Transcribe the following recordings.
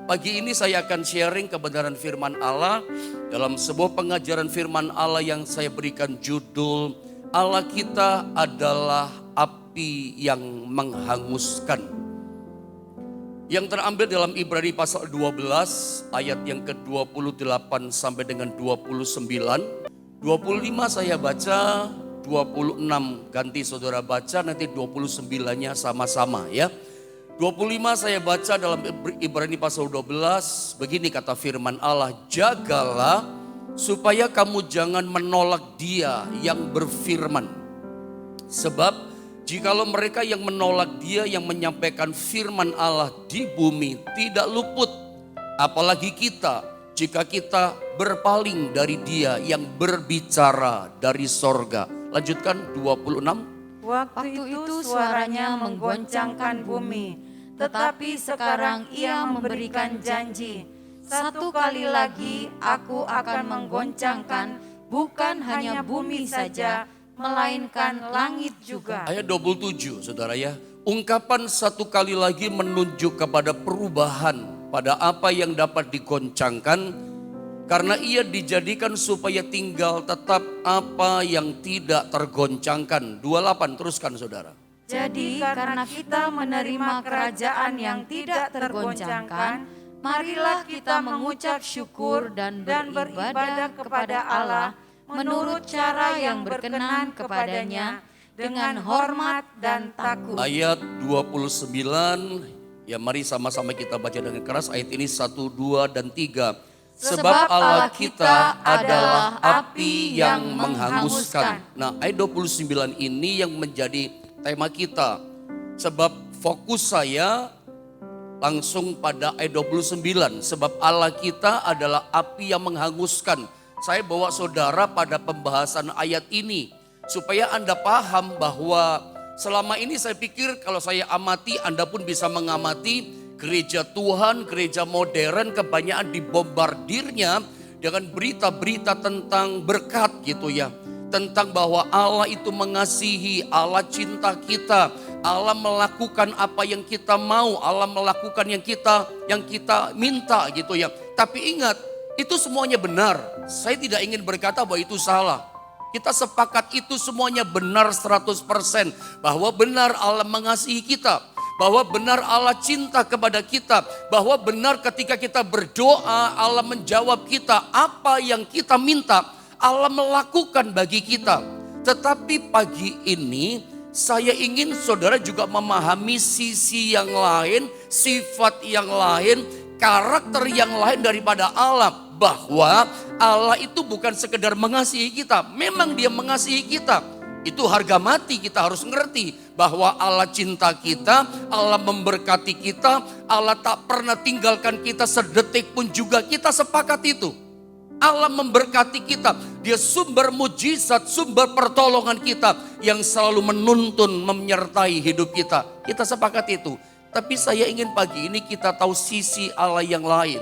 Pagi ini saya akan sharing kebenaran firman Allah dalam sebuah pengajaran firman Allah yang saya berikan judul Allah kita adalah api yang menghanguskan. Yang terambil dalam Ibrani pasal 12 ayat yang ke-28 sampai dengan 29. 25 saya baca, 26 ganti saudara baca, nanti 29-nya sama-sama ya. 25 saya baca dalam Ibrani pasal 12, begini kata firman Allah, jagalah supaya kamu jangan menolak Dia yang berfirman. Sebab jikalau mereka yang menolak Dia yang menyampaikan firman Allah di bumi tidak luput, apalagi kita jika kita berpaling dari Dia yang berbicara dari sorga. Lanjutkan 26. Waktu itu suaranya menggoncangkan bumi, tetapi sekarang Ia memberikan janji, satu kali lagi aku akan menggoncangkan bukan hanya bumi saja, melainkan langit juga. Ayat 27 saudara ya, ungkapan satu kali lagi menunjuk kepada perubahan pada apa yang dapat digoncangkan. Karena Ia dijadikan supaya tinggal tetap apa yang tidak tergoncangkan. 28 teruskan saudara. Jadi karena kita menerima kerajaan yang tidak tergoncangkan, marilah kita mengucap syukur dan beribadah kepada Allah menurut cara yang berkenan kepadanya dengan hormat dan takut. Ayat 29, ya mari sama-sama kita baca dengan keras ayat ini 1, 2, dan 3. Sebab Allah kita adalah api yang menghanguskan. Nah ayat 29 ini yang menjadi tema kita. Sebab fokus saya langsung pada ayat 29. Sebab Allah kita adalah api yang menghanguskan. Saya bawa saudara pada pembahasan ayat ini. Supaya Anda paham bahwa selama ini saya pikir kalau saya amati, Anda pun bisa mengamati. Gereja Tuhan, gereja modern kebanyakan dibombardirnya dengan berita-berita tentang berkat gitu ya. Tentang bahwa Allah itu mengasihi, Allah cinta kita, Allah melakukan apa yang kita mau, Allah melakukan yang kita minta gitu ya. Tapi ingat, itu semuanya benar. Saya tidak ingin berkata bahwa itu salah. Kita sepakat itu semuanya benar 100%. Bahwa benar Allah mengasihi kita. Bahwa benar Allah cinta kepada kita. Bahwa benar ketika kita berdoa Allah menjawab kita. Apa yang kita minta Allah melakukan bagi kita. Tetapi pagi ini saya ingin saudara juga memahami sisi yang lain. Sifat yang lain. Karakter yang lain daripada Allah. Bahwa Allah itu bukan sekedar mengasihi kita. Memang Dia mengasihi kita. Itu harga mati kita harus ngerti. Bahwa Allah cinta kita, Allah memberkati kita, Allah tak pernah tinggalkan kita sedetik pun juga, kita sepakat itu. Allah memberkati kita, Dia sumber mujizat, sumber pertolongan kita yang selalu menuntun, menyertai hidup kita. Kita sepakat itu. Tapi saya ingin pagi ini kita tahu sisi Allah yang lain.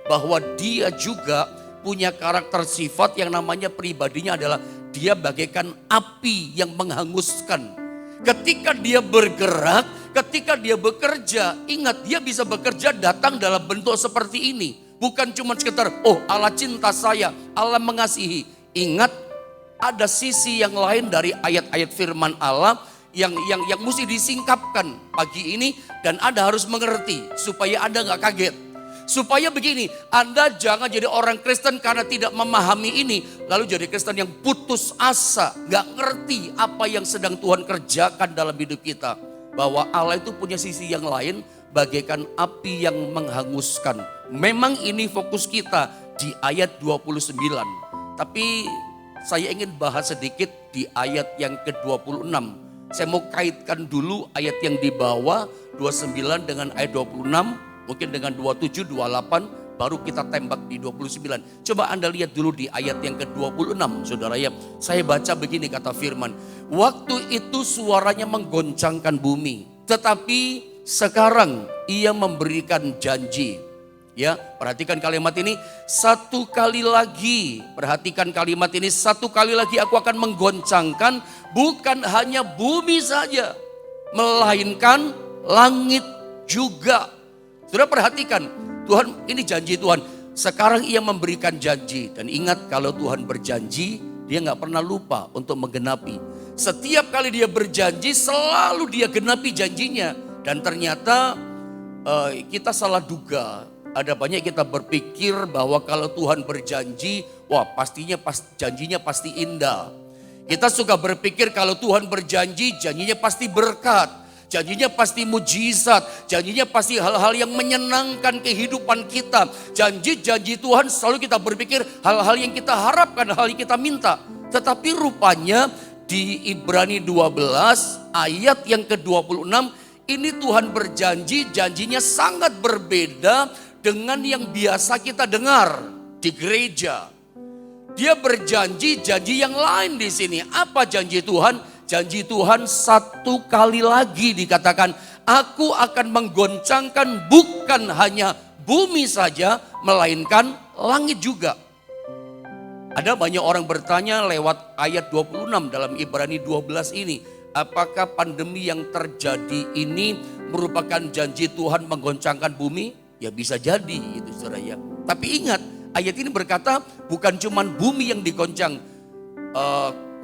Bahwa Dia juga punya karakter sifat yang namanya pribadinya adalah Dia bagaikan api yang menghanguskan. Ketika Dia bergerak, ketika Dia bekerja, ingat Dia bisa bekerja datang dalam bentuk seperti ini. Bukan cuma sekedar, oh Allah cinta saya, Allah mengasihi. Ingat ada sisi yang lain dari ayat-ayat firman Allah yang mesti disingkapkan pagi ini. Dan Anda harus mengerti supaya Anda gak kaget. Supaya begini, Anda jangan jadi orang Kristen karena tidak memahami ini. Lalu jadi Kristen yang putus asa, gak ngerti apa yang sedang Tuhan kerjakan dalam hidup kita. Bahwa Allah itu punya sisi yang lain, bagaikan api yang menghanguskan. Memang ini fokus kita di ayat 29. Tapi saya ingin bahas sedikit di ayat yang ke-26. Saya mau kaitkan dulu ayat yang di bawah, 29 dengan ayat 26. Mungkin dengan 27, 28 baru kita tembak di 29. Coba Anda lihat dulu di ayat yang ke-26 saudara ya. Saya baca begini kata firman. Waktu itu suaranya menggoncangkan bumi. Tetapi sekarang Ia memberikan janji. Ya, perhatikan kalimat ini. Satu kali lagi, perhatikan kalimat ini. Satu kali lagi aku akan menggoncangkan bukan hanya bumi saja, melainkan langit juga. Sudah perhatikan, Tuhan, ini janji Tuhan. Sekarang ia memberikan janji. Dan ingat, kalau Tuhan berjanji, dia gak pernah lupa untuk menggenapi. Setiap kali dia berjanji, selalu dia genapi janjinya. Dan ternyata kita salah duga. Ada banyak kita berpikir bahwa kalau Tuhan berjanji, wah pastinya janjinya pasti indah. Kita suka berpikir kalau Tuhan berjanji, janjinya pasti berkat. Janjinya pasti mujizat, janjinya pasti hal-hal yang menyenangkan kehidupan kita. Janji-janji Tuhan selalu kita berpikir hal-hal yang kita harapkan, hal yang kita minta. Tetapi rupanya di Ibrani 12 ayat yang ke-26, ini Tuhan berjanji, janjinya sangat berbeda dengan yang biasa kita dengar di gereja. Dia berjanji, janji yang lain di sini. Apa janji Tuhan? Janji Tuhan satu kali lagi dikatakan, aku akan menggoncangkan bukan hanya bumi saja, melainkan langit juga. Ada banyak orang bertanya lewat ayat 26 dalam Ibrani 12 ini. Apakah pandemi yang terjadi ini merupakan janji Tuhan menggoncangkan bumi? Ya bisa jadi itu saudara ya. Tapi ingat, ayat ini berkata bukan cuma bumi yang digoncang.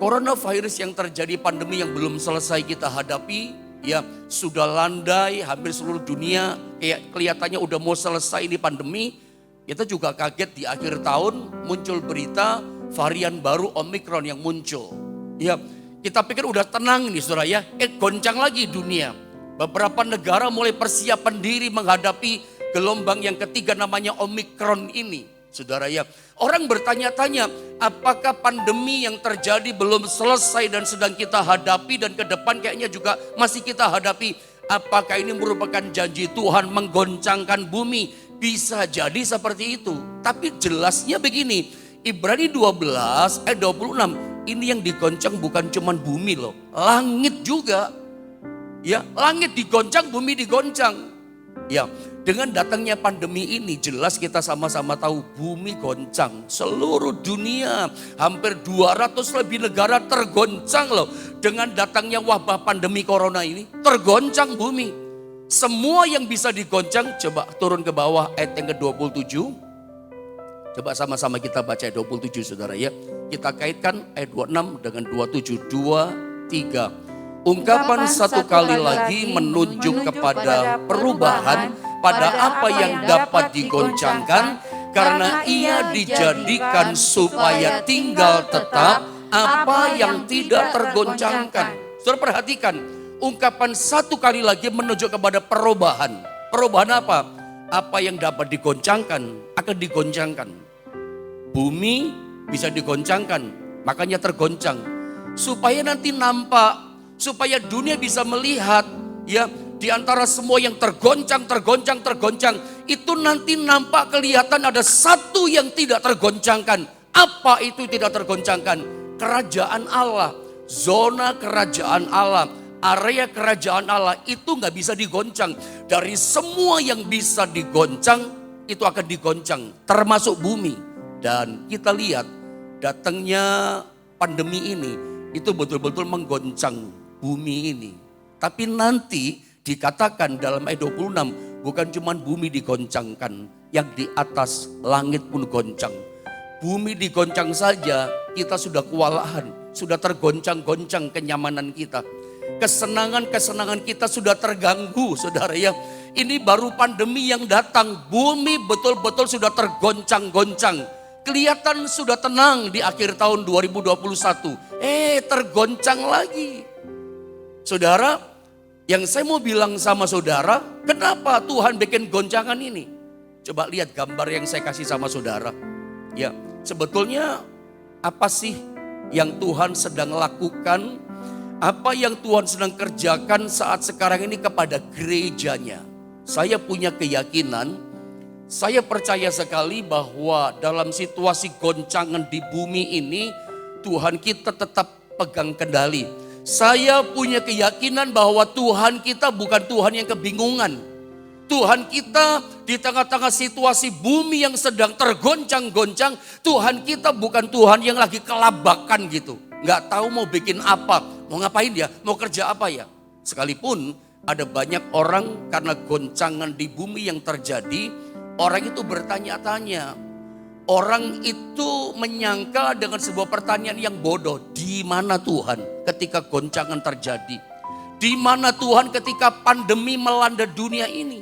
Coronavirus yang terjadi, pandemi yang belum selesai kita hadapi, ya sudah landai hampir seluruh dunia, kayak kelihatannya udah mau selesai ini pandemi. Kita juga kaget di akhir tahun muncul berita varian baru Omicron yang muncul. Ya, kita pikir udah tenang nih saudara ya, goncang lagi dunia. Beberapa negara mulai persiapan diri menghadapi gelombang yang ketiga namanya Omicron ini. Saudara ya, orang bertanya-tanya apakah pandemi yang terjadi belum selesai dan sedang kita hadapi dan ke depan kayaknya juga masih kita hadapi. Apakah ini merupakan janji Tuhan menggoncangkan bumi? Bisa jadi seperti itu. Tapi jelasnya begini, Ibrani 12 ayat 26, ini yang digoncang bukan cuma bumi loh, langit juga. Ya, langit digoncang, bumi digoncang. Ya, dengan datangnya pandemi ini jelas kita sama-sama tahu bumi goncang. Seluruh dunia hampir 200 lebih negara tergoncang loh. Dengan datangnya wabah pandemi corona ini tergoncang bumi. Semua yang bisa digoncang, coba turun ke bawah ayat yang ke-27. Coba sama-sama kita baca ayat 27 saudara ya. Kita kaitkan ayat 26 dengan 27, 2, 3. Ungkapan satu kali lagi menunjuk kepada perubahan pada apa yang dapat digoncangkan, karena ia dijadikan supaya tinggal tetap apa yang tidak tergoncangkan. Saudara perhatikan, ungkapan satu kali lagi menunjuk kepada perubahan. Perubahan apa? Apa yang dapat digoncangkan akan digoncangkan. Bumi bisa digoncangkan, makanya tergoncang. Supaya nanti nampak, supaya dunia bisa melihat ya, di antara semua yang tergoncang, itu nanti nampak kelihatan ada satu yang tidak tergoncangkan. Apa itu tidak tergoncangkan? Kerajaan Allah, zona kerajaan Allah, area kerajaan Allah itu gak bisa digoncang. Dari semua yang bisa digoncang, itu akan digoncang, termasuk bumi. Dan kita lihat datangnya pandemi ini, itu betul-betul menggoncang bumi ini. Tapi nanti dikatakan dalam ayat 26, bukan cuma bumi digoncangkan, yang di atas langit pun goncang. Bumi digoncang saja, kita sudah kewalahan, sudah tergoncang-goncang kenyamanan kita. Kesenangan-kesenangan kita sudah terganggu, saudara ya. Ini baru pandemi yang datang, bumi betul-betul sudah tergoncang-goncang. Kelihatan sudah tenang di akhir tahun 2021. Tergoncang lagi. Saudara, yang saya mau bilang sama saudara, kenapa Tuhan bikin goncangan ini? Coba lihat gambar yang saya kasih sama saudara. Ya, sebetulnya apa sih yang Tuhan sedang lakukan? Apa yang Tuhan sedang kerjakan saat sekarang ini kepada gerejanya? Saya punya keyakinan, saya percaya sekali bahwa dalam situasi goncangan di bumi ini, Tuhan kita tetap pegang kendali. Saya punya keyakinan bahwa Tuhan kita bukan Tuhan yang kebingungan. Tuhan kita di tengah-tengah situasi bumi yang sedang tergoncang-goncang, Tuhan kita bukan Tuhan yang lagi kelabakan gitu. Nggak tahu mau bikin apa, mau ngapain dia, mau kerja apa ya. Sekalipun ada banyak orang karena goncangan di bumi yang terjadi, Orang itu bertanya-tanya. Orang itu menyangka dengan sebuah pertanyaan yang bodoh. Di mana Tuhan ketika goncangan terjadi? Di mana Tuhan ketika pandemi melanda dunia ini?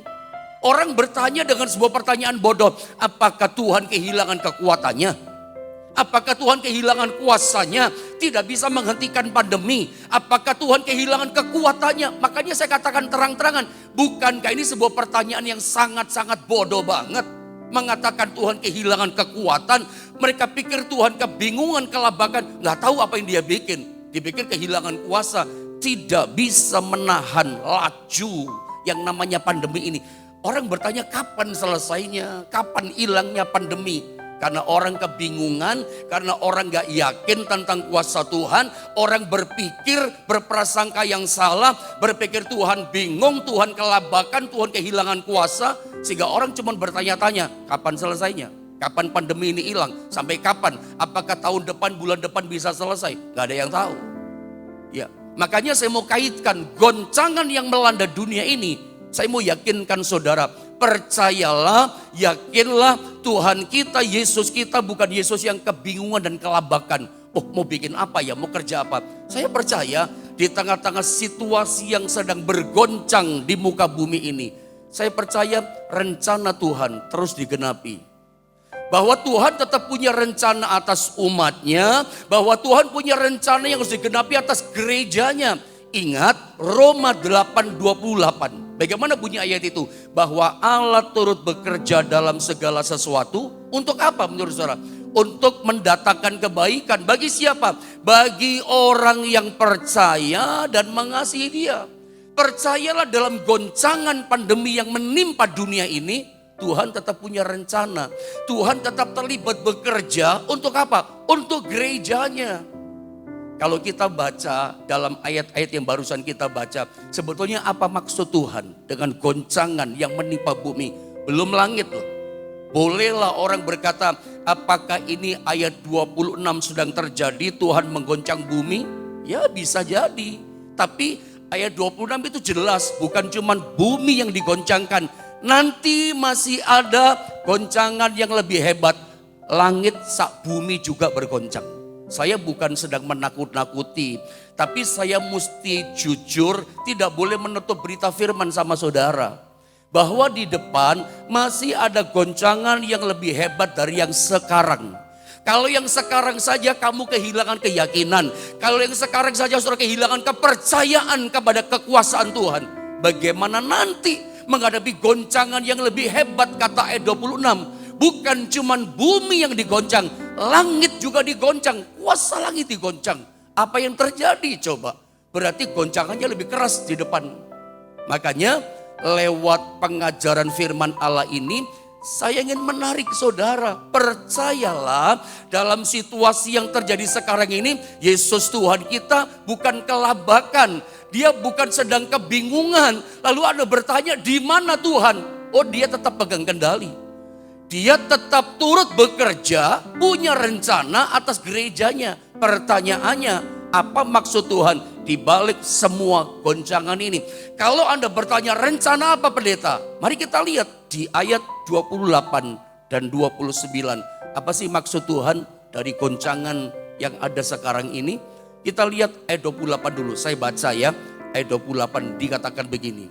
Orang bertanya dengan sebuah pertanyaan bodoh. Apakah Tuhan kehilangan kekuatannya? Apakah Tuhan kehilangan kuasanya, tidak bisa menghentikan pandemi? Apakah Tuhan kehilangan kekuatannya? Makanya saya katakan terang-terangan, bukankah ini sebuah pertanyaan yang sangat-sangat bodoh banget? Mengatakan Tuhan kehilangan kekuatan, mereka pikir Tuhan kebingungan, kelabakan, nggak tahu apa yang dia bikin. Dipikir kehilangan kuasa, tidak bisa menahan laju yang namanya pandemi ini. Orang bertanya kapan selesainya, kapan hilangnya pandemi? Karena orang kebingungan, karena orang gak yakin tentang kuasa Tuhan. Orang berpikir, berprasangka yang salah, berpikir Tuhan bingung, Tuhan kelabakan, Tuhan kehilangan kuasa. Sehingga orang cuma bertanya-tanya, kapan selesainya? Kapan pandemi ini hilang? Sampai kapan? Apakah tahun depan, bulan depan bisa selesai? Gak ada yang tahu. Ya, makanya saya mau kaitkan goncangan yang melanda dunia ini. Saya mau yakinkan saudara, percayalah, yakinlah Tuhan kita, Yesus kita bukan Yesus yang kebingungan dan kelabakan. Oh, mau bikin apa ya, mau kerja apa? Saya percaya di tengah-tengah situasi yang sedang bergoncang di muka bumi ini, saya percaya rencana Tuhan terus digenapi. Bahwa Tuhan tetap punya rencana atas umatnya, bahwa Tuhan punya rencana yang harus digenapi atas gerejanya. Ingat Roma 8:28. Bagaimana bunyi ayat itu? Bahwa Allah turut bekerja dalam segala sesuatu. Untuk apa menurut saudara? Untuk mendatangkan kebaikan. Bagi siapa? Bagi orang yang percaya dan mengasihi Dia. Percayalah dalam goncangan pandemi yang menimpa dunia ini, Tuhan tetap punya rencana. Tuhan tetap terlibat bekerja untuk apa? Untuk gerejanya. Kalau kita baca dalam ayat-ayat yang barusan kita baca, sebetulnya apa maksud Tuhan dengan goncangan yang menimpa bumi? Belum langit loh. Bolehlah orang berkata, apakah ini ayat 26 sedang terjadi, Tuhan menggoncang bumi? Ya bisa jadi. Tapi ayat 26 itu jelas, bukan cuma bumi yang digoncangkan. Nanti masih ada goncangan yang lebih hebat. Langit sak bumi juga bergoncang. Saya bukan sedang menakut-nakuti, tapi saya mesti jujur, tidak boleh menutup berita firman sama saudara. Bahwa di depan masih ada goncangan yang lebih hebat dari yang sekarang. Kalau yang sekarang saja kamu kehilangan keyakinan, kalau yang sekarang saja saudara kehilangan kepercayaan kepada kekuasaan Tuhan, bagaimana nanti menghadapi goncangan yang lebih hebat, kata ayat 26. Bukan cuman bumi yang digoncang, langit juga digoncang, kuasa langit digoncang. Apa yang terjadi coba? Berarti goncangannya lebih keras di depan. Makanya lewat pengajaran firman Allah ini, saya ingin menarik saudara. Percayalah dalam situasi yang terjadi sekarang ini, Yesus Tuhan kita bukan kelabakan. Dia bukan sedang kebingungan. Lalu Anda bertanya, di mana Tuhan? Oh, dia tetap pegang kendali. Dia tetap turut bekerja, punya rencana atas gerejanya. Pertanyaannya, apa maksud Tuhan di balik semua goncangan ini? Kalau Anda bertanya rencana apa pendeta? Mari kita lihat di ayat 28 dan 29. Apa sih maksud Tuhan dari goncangan yang ada sekarang ini? Kita lihat ayat 28 dulu, saya baca ya. Ayat 28 dikatakan begini.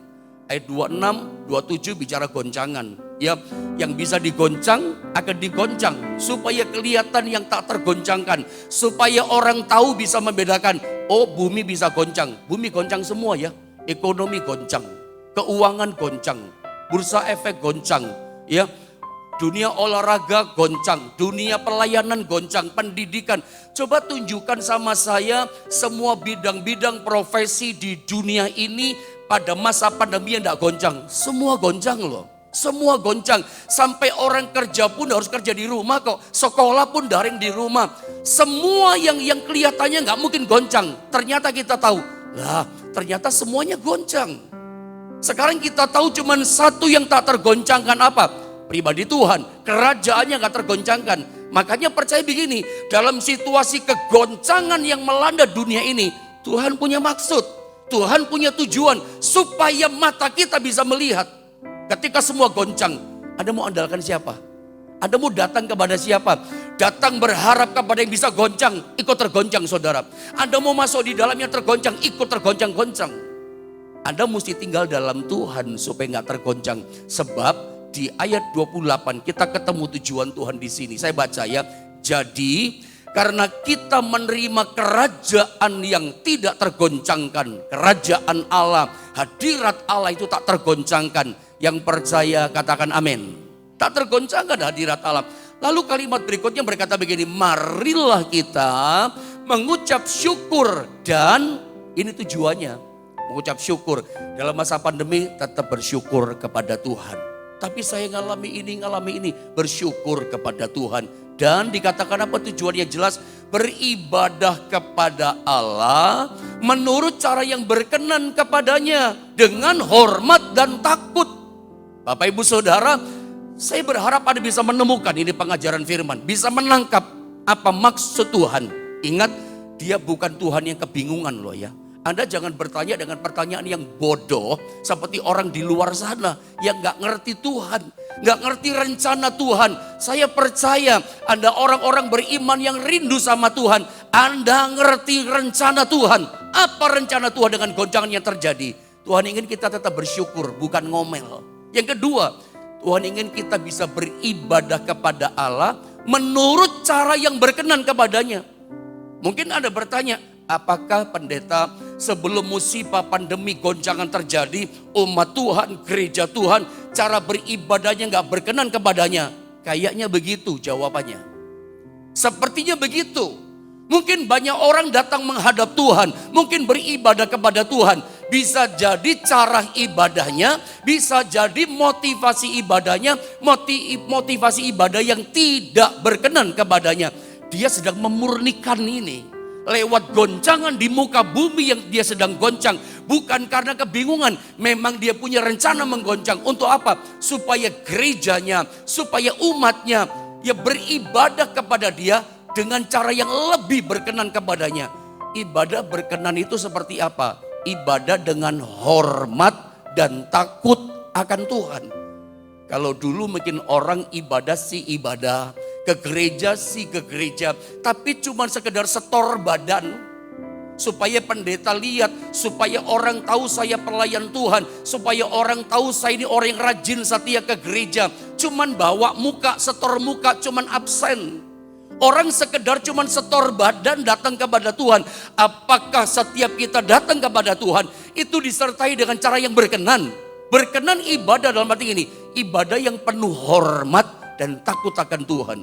Ayat 26, 27 bicara goncangan. Ya, yang bisa digoncang akan digoncang supaya kelihatan yang tak tergoncangkan, supaya orang tahu bisa membedakan. Oh, bumi bisa goncang, bumi goncang semua ya. Ekonomi goncang, keuangan goncang, bursa efek goncang, ya. Dunia olahraga goncang, dunia pelayanan goncang, pendidikan. Coba tunjukkan sama saya semua bidang-bidang profesi di dunia ini pada masa pandemi yang tidak goncang. Semua goncang loh. Semua goncang, sampai orang kerja pun harus kerja di rumah kok. Sekolah pun daring di rumah. Semua yang kelihatannya nggak mungkin goncang, ternyata kita tahu, lah ternyata semuanya goncang. Sekarang kita tahu cuman satu yang tak tergoncangkan apa? Pribadi Tuhan, kerajaannya nggak tergoncangkan. Makanya percaya begini, dalam situasi kegoncangan yang melanda dunia ini, Tuhan punya maksud, Tuhan punya tujuan supaya mata kita bisa melihat. Ketika semua goncang, Anda mau andalkan siapa? Anda mau datang kepada siapa? Datang berharap kepada yang bisa goncang, ikut tergoncang saudara. Anda mau masuk di dalamnya tergoncang, ikut tergoncang-goncang. Anda mesti tinggal dalam Tuhan supaya gak tergoncang. Sebab di ayat 28 kita ketemu tujuan Tuhan di sini. Saya baca ya. Jadi karena kita menerima kerajaan yang tidak tergoncangkan. Kerajaan Allah, hadirat Allah itu tak tergoncangkan. Yang percaya katakan amin. Tak tergoncangkan hadirat Allah. Lalu kalimat berikutnya berkata begini, marilah kita mengucap syukur. Dan ini tujuannya, mengucap syukur. Dalam masa pandemi tetap bersyukur kepada Tuhan. Tapi saya ngalami ini, bersyukur kepada Tuhan. Dan dikatakan apa tujuannya jelas, beribadah kepada Allah menurut cara yang berkenan kepadanya dengan hormat dan takut. Bapak Ibu Saudara, saya berharap Anda bisa menemukan ini pengajaran firman. Bisa menangkap apa maksud Tuhan. Ingat, dia bukan Tuhan yang kebingungan loh ya. Anda jangan bertanya dengan pertanyaan yang bodoh. Seperti orang di luar sana yang gak ngerti Tuhan. Gak ngerti rencana Tuhan. Saya percaya Anda orang-orang beriman yang rindu sama Tuhan. Anda ngerti rencana Tuhan. Apa rencana Tuhan dengan goncangan yang terjadi? Tuhan ingin kita tetap bersyukur, bukan ngomel. Yang kedua, Tuhan ingin kita bisa beribadah kepada Allah menurut cara yang berkenan kepadanya. Mungkin Anda bertanya, apakah pendeta sebelum musibah pandemi goncangan terjadi, umat Tuhan, gereja Tuhan, cara beribadahnya gak berkenan kepadanya? Kayaknya begitu jawabannya. Sepertinya begitu. Mungkin banyak orang datang menghadap Tuhan, mungkin beribadah kepada Tuhan. Bisa jadi cara ibadahnya, bisa jadi motivasi ibadahnya, motivasi ibadah yang tidak berkenan kepadanya. Dia sedang memurnikan ini lewat goncangan di muka bumi yang dia sedang goncang. Bukan karena kebingungan, memang dia punya rencana menggoncang. Untuk apa? Supaya gerejanya, supaya umatnya ya beribadah kepada dia dengan cara yang lebih berkenan kepadanya. Ibadah berkenan itu seperti apa? Ibadah dengan hormat dan takut akan Tuhan. Kalau dulu mungkin orang ibadah sih ibadah, ke gereja sih ke gereja, tapi cuma sekedar setor badan supaya pendeta lihat, supaya orang tahu saya pelayan Tuhan, supaya orang tahu saya ini orang yang rajin setia ke gereja. Cuman bawa muka, setor muka, cuman absen. Orang sekedar cuman setor badan datang kepada Tuhan. Apakah setiap kita datang kepada Tuhan itu disertai dengan cara yang berkenan? Berkenan ibadah dalam arti ini, ibadah yang penuh hormat dan takut akan Tuhan.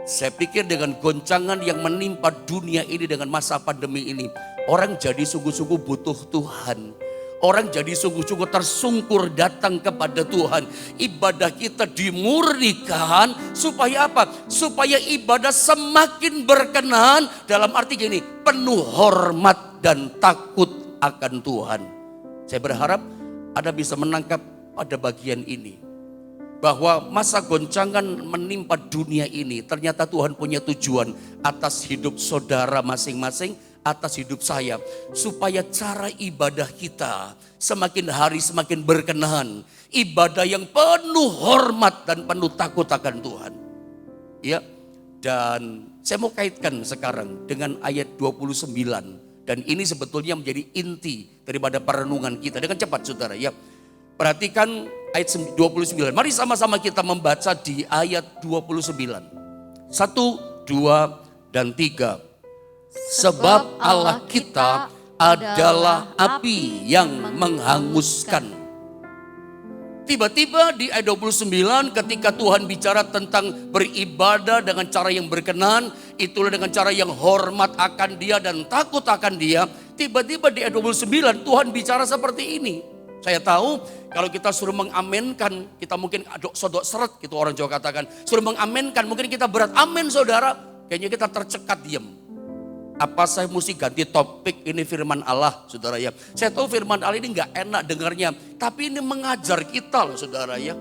Saya pikir dengan goncangan yang menimpa dunia ini dengan masa pandemi ini, orang jadi sungguh-sungguh butuh Tuhan. Orang jadi sungguh-sungguh tersungkur datang kepada Tuhan. Ibadah kita dimurnikan supaya apa? Supaya ibadah semakin berkenan, dalam arti gini, penuh hormat dan takut akan Tuhan. Saya berharap Anda bisa menangkap pada bagian ini. Bahwa masa goncangan menimpa dunia ini, ternyata Tuhan punya tujuan atas hidup saudara masing-masing, atas hidup saya, supaya cara ibadah kita semakin hari semakin berkenan, ibadah yang penuh hormat dan penuh takut akan Tuhan. Ya, dan saya mau kaitkan sekarang dengan ayat 29, dan ini sebetulnya menjadi inti daripada perenungan kita. Dengan cepat saudara ya, perhatikan ayat 29. Mari sama-sama kita membaca di ayat 29. 1, 2, dan 3. Sebab Allah kita adalah api yang menghanguskan. Tiba-tiba di ayat 29 ketika Tuhan bicara tentang beribadah dengan cara yang berkenan, itulah dengan cara yang hormat akan Dia dan takut akan Dia. Tiba-tiba di ayat 29 Tuhan bicara seperti ini. Saya tahu kalau kita suruh mengamenkan, kita mungkin sodok seret gitu orang Jawa katakan. Suruh mengamenkan mungkin kita berat, amin saudara. Kayaknya kita tercekat diam. Apa saya mesti ganti topik, ini firman Allah saudara ya. Saya tahu firman Allah ini gak enak dengarnya. Tapi ini mengajar kita loh saudara ya.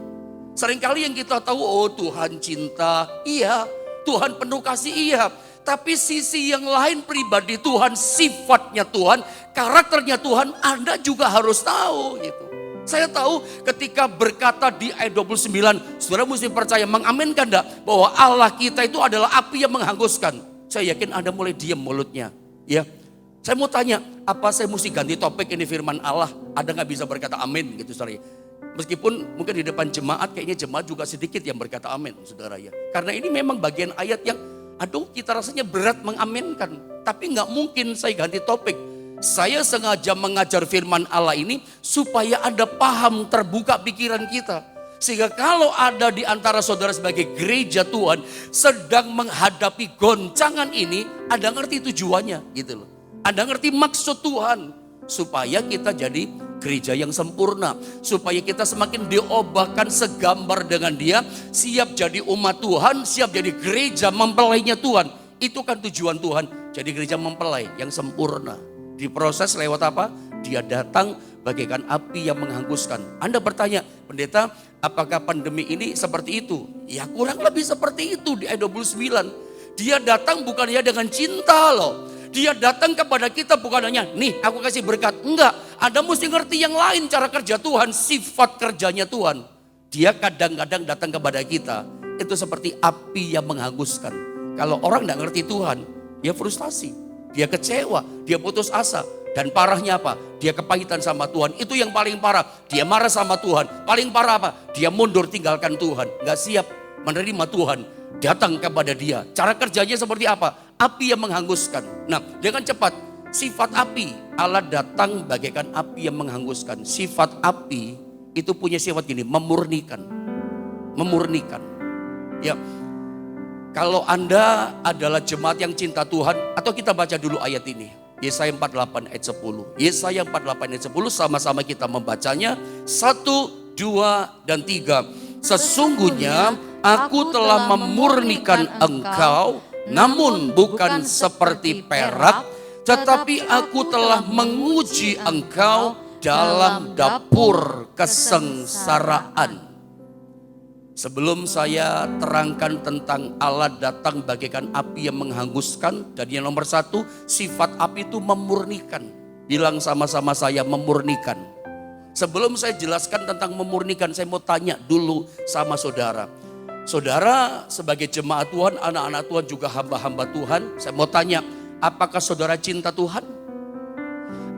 Seringkali yang kita tahu, oh Tuhan cinta, iya. Tuhan penuh kasih, iya. Tapi sisi yang lain pribadi Tuhan, sifatnya Tuhan, karakternya Tuhan, Anda juga harus tahu gitu. Saya tahu ketika berkata di ayat 29, saudara mesti percaya, mengaminkan enggak bahwa Allah kita itu adalah api yang menghanguskan. Saya yakin Anda mulai diam mulutnya. Ya, saya mau tanya, apa saya mesti ganti topik ini firman Allah? Ada nggak bisa berkata amin gitu saudara? Meskipun mungkin di depan jemaat, kayaknya jemaat juga sedikit yang berkata amin saudara ya. Karena ini memang bagian ayat yang aduh kita rasanya berat mengaminkan. Tapi nggak mungkin saya ganti topik. Saya sengaja mengajar firman Allah ini supaya Anda paham, terbuka pikiran kita. Sehingga kalau ada di antara saudara sebagai gereja Tuhan sedang menghadapi goncangan ini, Anda ngerti tujuannya gitu loh. Anda ngerti maksud Tuhan supaya kita jadi gereja yang sempurna, supaya kita semakin diubahkan segambar dengan Dia, siap jadi umat Tuhan, siap jadi gereja mempelainya Tuhan. Itu kan tujuan Tuhan, jadi gereja mempelai yang sempurna. Diproses lewat apa? Dia datang bagaikan api yang menghanguskan. Anda bertanya, pendeta, apakah pandemi ini seperti itu? Ya kurang lebih seperti itu di ayat 29. Dia datang bukan hanya dengan cinta loh. Dia datang kepada kita bukan hanya, nih aku kasih berkat. Enggak, Anda mesti ngerti yang lain cara kerja Tuhan, sifat kerjanya Tuhan. Dia kadang-kadang datang kepada kita, itu seperti api yang menghanguskan. Kalau orang enggak ngerti Tuhan, dia frustasi, dia kecewa, dia putus asa. Dan parahnya apa? Dia kepahitan sama Tuhan, itu yang paling parah. Dia marah sama Tuhan, paling parah apa? Dia mundur tinggalkan Tuhan, enggak siap menerima Tuhan. Datang kepada Dia. Cara kerjanya seperti apa? Api yang menghanguskan. Nah, dengan cepat, sifat api, Allah datang bagaikan api yang menghanguskan. Sifat api itu punya sifat gini, memurnikan. Memurnikan. Ya, kalau Anda adalah jemaat yang cinta Tuhan, atau kita baca dulu ayat ini. Yesaya 48 ayat 10. Yesaya 48 ayat 10, sama-sama kita membacanya. 1, 2, dan 3. Sesungguhnya aku telah memurnikan engkau, namun bukan seperti perak, tetapi aku telah menguji engkau dalam dapur kesengsaraan. Sebelum saya terangkan tentang Allah datang bagaikan api yang menghanguskan, dan yang nomor 1, sifat api itu memurnikan. Bilang sama-sama saya, memurnikan. Sebelum saya jelaskan tentang memurnikan, saya mau tanya dulu sama saudara. Saudara sebagai jemaat Tuhan, anak-anak Tuhan, juga hamba-hamba Tuhan, saya mau tanya, apakah saudara cinta Tuhan?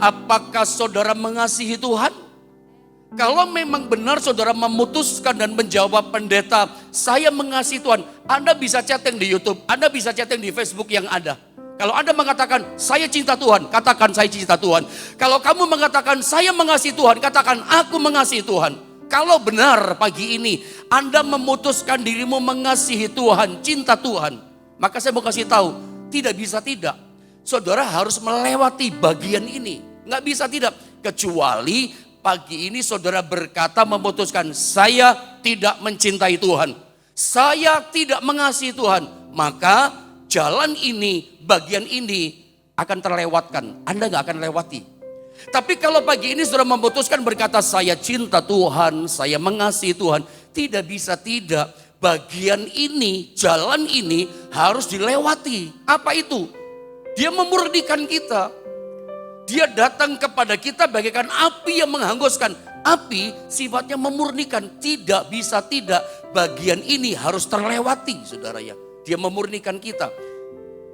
Apakah saudara mengasihi Tuhan? Kalau memang benar saudara memutuskan dan menjawab, pendeta, saya mengasihi Tuhan, Anda bisa chatting di YouTube, Anda bisa chatting di Facebook yang ada. Kalau Anda mengatakan, saya cinta Tuhan, katakan saya cinta Tuhan. Kalau kamu mengatakan, saya mengasihi Tuhan, katakan aku mengasihi Tuhan. Kalau benar pagi ini Anda memutuskan dirimu mengasihi Tuhan, cinta Tuhan, maka saya mau kasih tahu, tidak bisa tidak. Saudara harus melewati bagian ini. Nggak bisa tidak. Kecuali pagi ini saudara berkata memutuskan, saya tidak mencintai Tuhan. Saya tidak mengasihi Tuhan. Maka jalan ini, bagian ini akan terlewatkan. Anda nggak akan lewati. Tapi kalau pagi ini saudara memutuskan berkata, saya cinta Tuhan, saya mengasihi Tuhan. Tidak bisa tidak. Bagian ini, jalan ini harus dilewati. Apa itu? Dia memurnikan kita. Dia datang kepada kita bagaikan api yang menghanguskan. Api sifatnya memurnikan. Tidak bisa tidak. Bagian ini harus terlewati, saudara ya. Dia memurnikan kita.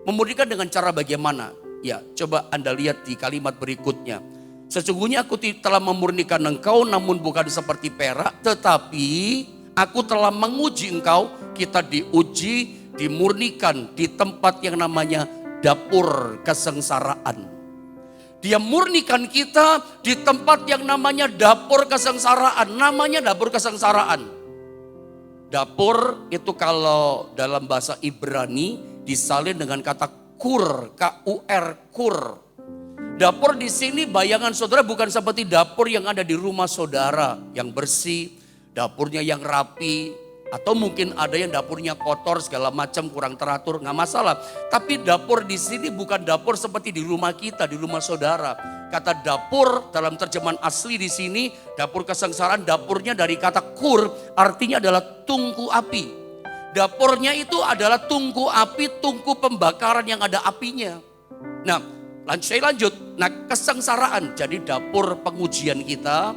Memurnikan dengan cara bagaimana? Ya, coba Anda lihat di kalimat berikutnya. Sesungguhnya aku telah memurnikan engkau, namun bukan seperti perak, tetapi aku telah menguji engkau. Kita diuji, dimurnikan di tempat yang namanya dapur kesengsaraan. Dia murnikan kita di tempat yang namanya dapur kesengsaraan. Namanya dapur kesengsaraan. Dapur itu kalau dalam bahasa Ibrani disalin dengan kata kur, K-U-R, kur. Dapur di sini bayangan saudara bukan seperti dapur yang ada di rumah saudara yang bersih, dapurnya yang rapi, atau mungkin ada yang dapurnya kotor segala macam kurang teratur, nggak masalah. Tapi dapur di sini bukan dapur seperti di rumah kita, di rumah saudara. Kata dapur dalam terjemahan asli di sini, dapur kesengsaraan, dapurnya dari kata kur, artinya adalah tungku api. Dapurnya itu adalah tungku api, tungku pembakaran yang ada apinya. Nah, saya lanjut. Nah, kesengsaraan jadi dapur pengujian kita,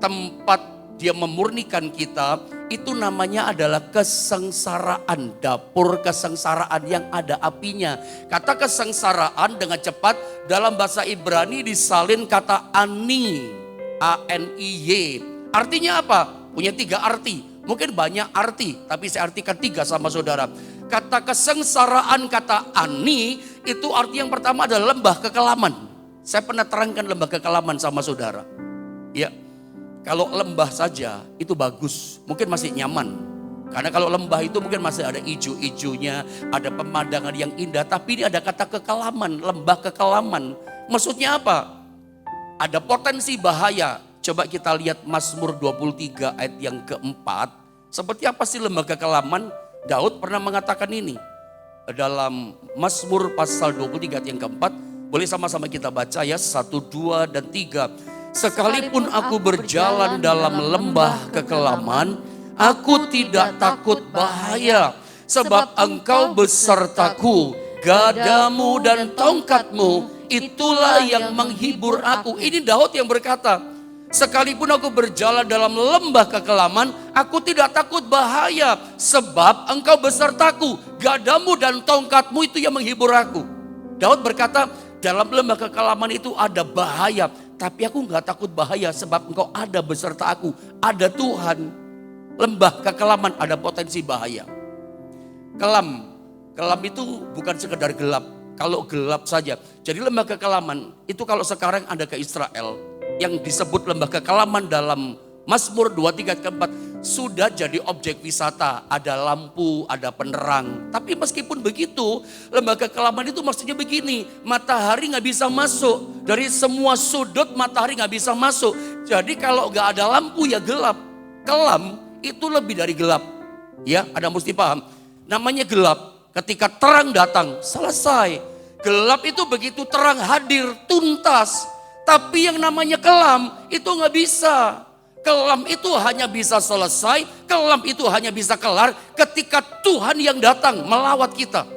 tempat dia memurnikan kita, itu namanya adalah kesengsaraan, dapur kesengsaraan yang ada apinya. Kata kesengsaraan dengan cepat dalam bahasa Ibrani disalin kata ani, A-N-I-Y. Artinya apa? Punya 3 arti. Mungkin banyak arti, tapi saya artikan 3 sama saudara. Kata kesengsaraan, kata ani, itu arti yang pertama adalah lembah kekelaman. Saya pernah terangkan lembah kekelaman sama saudara. Ya, kalau lembah saja itu bagus, mungkin masih nyaman. Karena kalau lembah itu mungkin masih ada ijo-ijonya, ada pemandangan yang indah. Tapi ini ada kata kekelaman, lembah kekelaman. Maksudnya apa? Ada potensi bahaya. Coba kita lihat Mazmur 23 ayat yang keempat. Seperti apa sih lembah kekelaman? Daud pernah mengatakan ini. Dalam Mazmur pasal 23 ayat yang keempat. Boleh sama-sama kita baca ya, 1, 2, dan 3. Sekalipun aku berjalan dalam lembah kekelaman, aku tidak takut bahaya. Sebab engkau besertaku, gadamu dan tongkatmu, itulah yang menghibur aku. Ini Daud yang berkata, sekalipun aku berjalan dalam lembah kekelaman, aku tidak takut bahaya. Sebab engkau besertaku, gadamu dan tongkatmu itu yang menghibur aku. Daud berkata, dalam lembah kekelaman itu ada bahaya. Tapi aku gak takut bahaya sebab engkau ada beserta aku. Ada Tuhan. Lembah kekelaman ada potensi bahaya. Kelam itu bukan sekedar gelap. Kalau gelap saja. Jadi lembah kekelaman itu kalau sekarang ada ke Israel. Yang disebut lembah kekelaman dalam Mazmur 23 keempat sudah jadi objek wisata. Ada lampu, ada penerang. Tapi meskipun begitu, lembah kekelaman itu maksudnya begini. Matahari gak bisa masuk. Dari semua sudut matahari gak bisa masuk. Jadi kalau gak ada lampu ya gelap. Kelam itu lebih dari gelap. Ya, ada mesti paham. Namanya gelap. Ketika terang datang, selesai. Gelap itu begitu terang hadir, tuntas. Tapi yang namanya kelam itu gak bisa. Kelam itu hanya bisa selesai, kelam itu hanya bisa kelar ketika Tuhan yang datang melawat kita.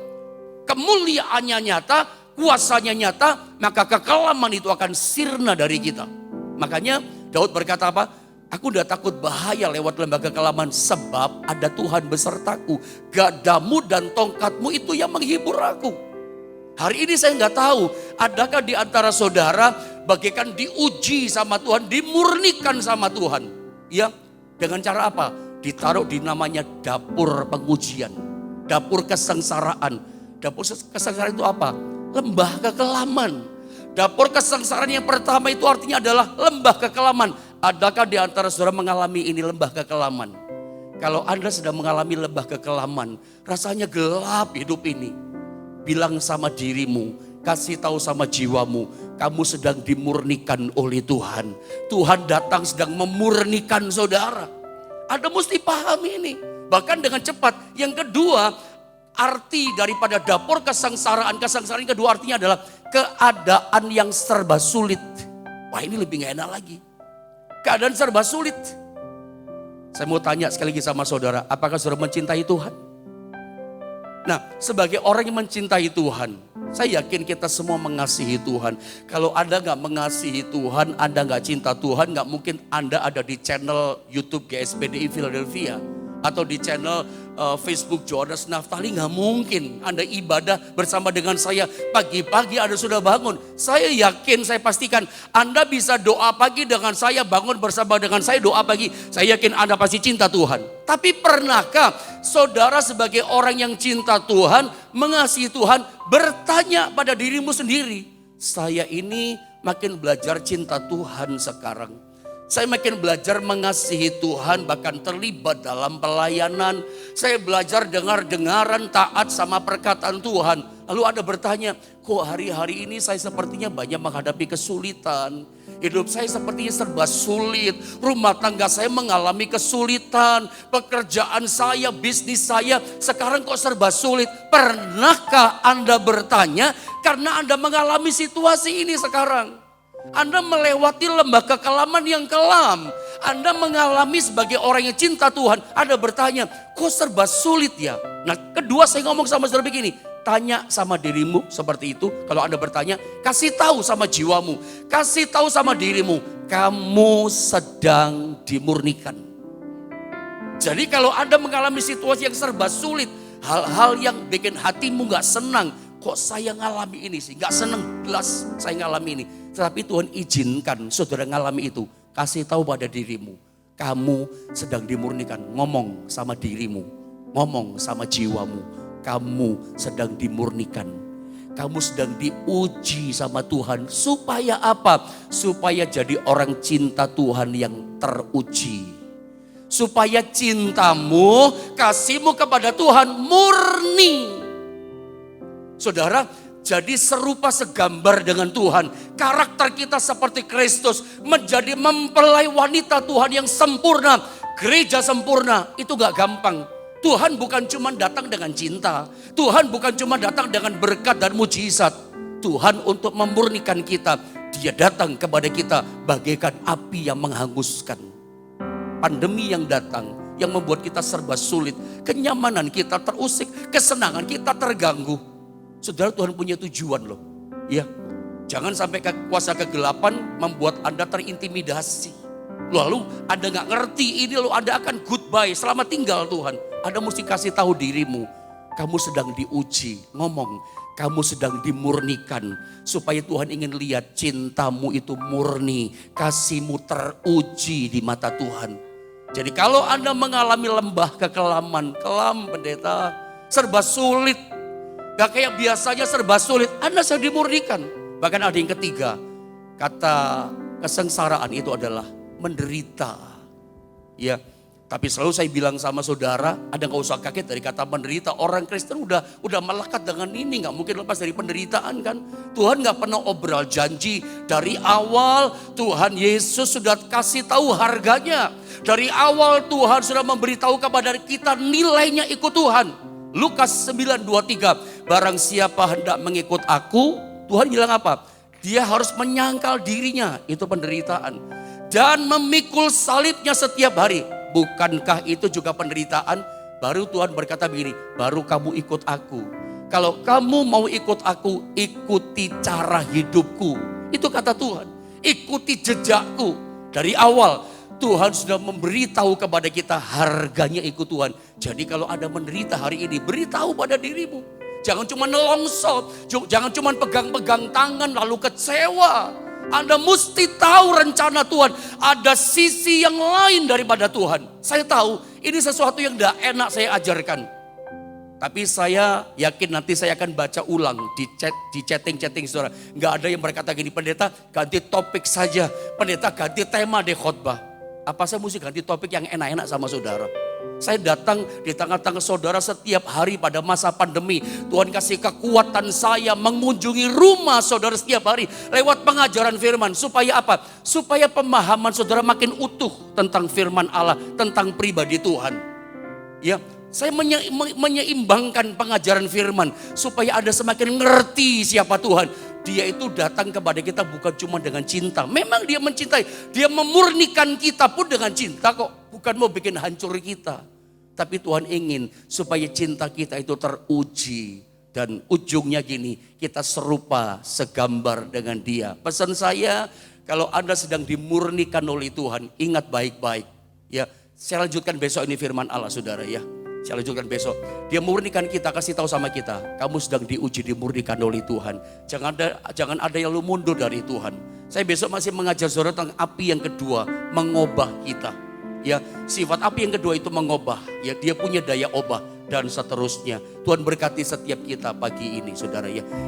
Kemuliaannya nyata, kuasanya nyata, maka kekelaman itu akan sirna dari kita. Makanya Daud berkata apa? Aku udah takut bahaya lewat lembah kekelaman sebab ada Tuhan besertaku. Gadamu dan tongkatmu itu yang menghibur aku. Hari ini saya nggak tahu, adakah di antara saudara bagaikan diuji sama Tuhan, dimurnikan sama Tuhan. Ya, dengan cara apa? Ditaruh di namanya dapur pengujian, dapur kesengsaraan. Dapur kesengsaraan itu apa? Lembah kekelaman. Dapur kesengsaraan yang pertama itu artinya adalah lembah kekelaman. Adakah di antara saudara mengalami ini lembah kekelaman? Kalau Anda sedang mengalami lembah kekelaman, rasanya gelap hidup ini. Bilang sama dirimu, kasih tahu sama jiwamu, kamu sedang dimurnikan oleh Tuhan. Tuhan datang sedang memurnikan saudara. Anda mesti paham ini. Bahkan dengan cepat. Yang kedua, arti daripada dapur kesengsaraan. Kesengsaraan yang kedua artinya adalah keadaan yang serba sulit. Wah, ini lebih gak enak lagi. Keadaan serba sulit. Saya mau tanya sekali lagi sama saudara, apakah saudara mencintai Tuhan? Nah, sebagai orang yang mencintai Tuhan, saya yakin kita semua mengasihi Tuhan. Kalau Anda gak mengasihi Tuhan, Anda gak cinta Tuhan, gak mungkin Anda ada di channel YouTube GSPDI Philadelphia. Atau di channel Facebook Jonas Naftali, gak mungkin Anda ibadah bersama dengan saya. Pagi-pagi Anda sudah bangun. Saya yakin, saya pastikan Anda bisa doa pagi dengan saya, bangun bersama dengan saya doa pagi. Saya yakin Anda pasti cinta Tuhan. Tapi pernahkah saudara sebagai orang yang cinta Tuhan, mengasihi Tuhan, bertanya pada dirimu sendiri, saya ini makin belajar cinta Tuhan sekarang. Saya makin belajar mengasihi Tuhan, bahkan terlibat dalam pelayanan. Saya belajar dengar-dengaran, taat sama perkataan Tuhan. Lalu Anda bertanya, kok hari-hari ini saya sepertinya banyak menghadapi kesulitan. Hidup saya sepertinya serba sulit. Rumah tangga saya mengalami kesulitan. Pekerjaan saya, bisnis saya sekarang kok serba sulit. Pernahkah Anda bertanya karena Anda mengalami situasi ini sekarang? Anda melewati lembah kekelaman yang kelam. Anda mengalami sebagai orang yang cinta Tuhan. Anda bertanya, kok serba sulit ya? Nah, kedua saya ngomong sama saudara begini. Tanya sama dirimu seperti itu. Kalau Anda bertanya, kasih tahu sama jiwamu. Kasih tahu sama dirimu. kamu sedang dimurnikan. Jadi kalau Anda mengalami situasi yang serba sulit, hal-hal yang bikin hatimu gak senang, kok saya ngalami ini sih, gak senang, jelas saya ngalami ini. Tetapi Tuhan izinkan saudara ngalami itu, kasih tahu pada dirimu, kamu sedang dimurnikan. Ngomong sama dirimu, ngomong sama jiwamu, kamu sedang dimurnikan. Kamu sedang diuji sama Tuhan. Supaya apa? Supaya jadi orang cinta Tuhan yang teruji. Supaya cintamu, kasihmu kepada Tuhan murni. Saudara, jadi serupa segambar dengan Tuhan. Karakter kita seperti Kristus, menjadi mempelai wanita Tuhan yang sempurna. Gereja sempurna, itu gak gampang. Tuhan bukan cuma datang dengan cinta. Tuhan bukan cuma datang dengan berkat dan mujizat. Tuhan untuk memurnikan kita, Dia datang kepada kita bagaikan api yang menghanguskan. Pandemi yang datang, yang membuat kita serba sulit, kenyamanan kita terusik, kesenangan kita terganggu. Saudara, Tuhan punya tujuan loh. Ya, jangan sampai kuasa kegelapan membuat Anda terintimidasi. Lalu Anda gak ngerti ini loh, Anda akan goodbye, selamat tinggal Tuhan. Anda mesti kasih tahu dirimu, kamu sedang diuji. Ngomong, kamu sedang dimurnikan. Supaya Tuhan ingin lihat cintamu itu murni, kasihmu teruji di mata Tuhan. Jadi kalau Anda mengalami lembah kekelaman, kelam pendeta, serba sulit, gak kayak biasanya serba sulit, Anda sedang dimurnikan. Bahkan ada yang ketiga, kata kesengsaraan itu adalah menderita. Ya, tapi selalu saya bilang sama saudara, Anda gak usah kaget dari kata menderita. Orang Kristen udah melekat dengan ini, gak mungkin lepas dari penderitaan kan. Tuhan gak pernah obral janji. Dari awal Tuhan Yesus sudah kasih tahu harganya. Dari awal Tuhan sudah memberitahu kepada kita nilainya ikut Tuhan. Lukas 9:23, barang siapa hendak mengikut aku, Tuhan bilang apa? Dia harus menyangkal dirinya, itu penderitaan. Dan memikul salibnya setiap hari. Bukankah itu juga penderitaan? Baru Tuhan berkata begini, baru kamu ikut aku. Kalau kamu mau ikut aku, ikuti cara hidupku. Itu kata Tuhan, ikuti jejakku. Dari awal Tuhan sudah memberitahu kepada kita harganya ikut Tuhan. Jadi kalau ada menderita hari ini, beritahu pada dirimu. Jangan cuma nelongsot, jangan cuma pegang-pegang tangan lalu kecewa. Anda mesti tahu rencana Tuhan. Ada sisi yang lain daripada Tuhan. Saya tahu ini sesuatu yang tidak enak saya ajarkan. Tapi saya yakin nanti saya akan baca ulang di chatting saudara. Gak ada yang berkata gini, pendeta ganti topik saja. Pendeta ganti tema deh khotbah. Apa saya mesti ganti topik yang enak-enak sama saudara? Saya datang di tengah-tengah saudara setiap hari pada masa pandemi. Tuhan kasih kekuatan saya mengunjungi rumah saudara setiap hari. Lewat pengajaran firman. Supaya apa? Supaya pemahaman saudara makin utuh tentang firman Allah. Tentang pribadi Tuhan. Ya, saya menyeimbangkan pengajaran firman. Supaya Anda semakin ngerti siapa Tuhan. Dia itu datang kepada kita bukan cuma dengan cinta. Memang dia mencintai. Dia memurnikan kita pun dengan cinta kok. Bukan mau bikin hancur kita. Tapi Tuhan ingin supaya cinta kita itu teruji. Dan ujungnya gini, kita serupa segambar dengan dia. Pesan saya, kalau Anda sedang dimurnikan oleh Tuhan, ingat baik-baik. Ya, saya lanjutkan besok ini firman Allah saudara ya. Saya lanjutkan besok. Dia murnikan kita, kasih tahu sama kita. Kamu sedang diuji, dimurnikan oleh Tuhan. Jangan ada yang lu mundur dari Tuhan. Saya besok masih mengajar saudara tentang api yang kedua. Mengubah kita. Ya, sifat api yang kedua itu mengubah. Ya, dia punya daya ubah dan seterusnya. Tuhan berkati setiap kita pagi ini saudara ya.